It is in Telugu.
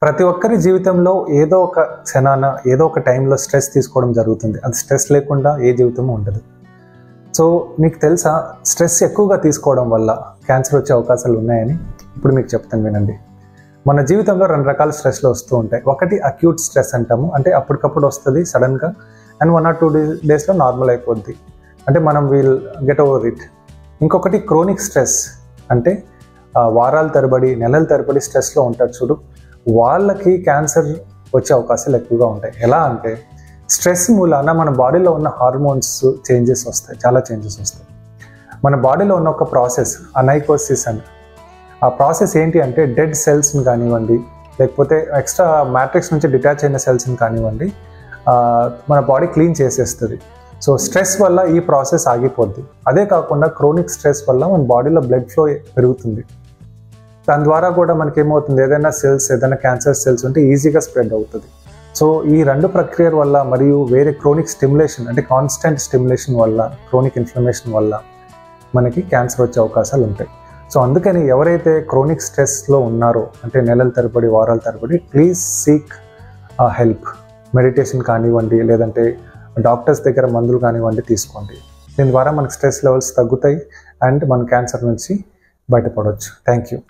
ప్రతి ఒక్కరి జీవితంలో ఏదో ఒక క్షణాన ఏదో ఒక టైంలో స్ట్రెస్ తీసుకోవడం జరుగుతుంది. అది స్ట్రెస్ లేకుండా ఏ జీవితం ఉండదు. సో మీకు తెలుసా, స్ట్రెస్ ఎక్కువగా తీసుకోవడం వల్ల క్యాన్సర్ వచ్చే అవకాశాలు ఉన్నాయని? ఇప్పుడు మీకు చెప్తాను, వినండి. మన జీవితంలో 2 రకాల స్ట్రెస్లు వస్తూ ఉంటాయి. ఒకటి అక్యూట్ స్ట్రెస్ అంటాము, అంటే అప్పటికప్పుడు వస్తుంది సడన్గా, అండ్ 1 or 2 డేస్లో నార్మల్ అయిపోద్ది, అంటే మనం విల్ గెట్ ఓవర్ ఇట్. ఇంకొకటి క్రోనిక్ స్ట్రెస్, అంటే వారాల తరబడి నెలల తరబడి స్ట్రెస్లో ఉంటారు చూడు, వాళ్ళకి క్యాన్సర్ వచ్చే అవకాశాలు ఎక్కువగా ఉంటాయి. ఎలా అంటే స్ట్రెస్ మూలాన మన బాడీలో ఉన్న హార్మోన్స్ చేంజెస్ వస్తాయి, చాలా చేంజెస్ వస్తాయి. మన బాడీలో ఉన్న ఒక ప్రాసెస్ అనైకోసిస్ అని, ఆ ప్రాసెస్ ఏంటి అంటే డెడ్ సెల్స్ని కానివ్వండి, లేకపోతే ఎక్స్ట్రా మ్యాట్రిక్స్ నుంచి డిటాచ్ అయిన సెల్స్ని కానివ్వండి, మన బాడీ క్లీన్ చేసేస్తుంది. సో స్ట్రెస్ వల్ల ఈ ప్రాసెస్ ఆగిపోద్ది. అదే కాకుండా క్రోనిక్ స్ట్రెస్ వల్ల మన బాడీలో బ్లడ్ ఫ్లో పెరుగుతుంది. దాని ద్వారా కూడా మనకి ఏమవుతుంది, ఏదైనా సెల్స్, ఏదైనా క్యాన్సర్ సెల్స్ ఉంటే ఈజీగా స్ప్రెడ్ అవుతుంది. సో ఈ 2 ప్రక్రియల వల్ల మరియు వేరే క్రోనిక్ స్టిమ్యులేషన్, అంటే కాన్స్టెంట్ స్టిమ్యులేషన్ వల్ల, క్రోనిక్ ఇన్ఫ్లమేషన్ వల్ల మనకి క్యాన్సర్ వచ్చే అవకాశాలు ఉంటాయి. సో అందుకని ఎవరైతే క్రోనిక్ స్ట్రెస్లో ఉన్నారో, అంటే నెలల తరబడి వారాల తరబడి, ప్లీజ్ సీక్ హెల్ప్. మెడిటేషన్ కానివ్వండి, లేదంటే డాక్టర్స్ దగ్గర మందులు కానివ్వండి తీసుకోండి. దీని ద్వారా మనకి స్ట్రెస్ లెవెల్స్ తగ్గుతాయి అండ్ మన క్యాన్సర్ నుంచి బయటపడవచ్చు. Thank you.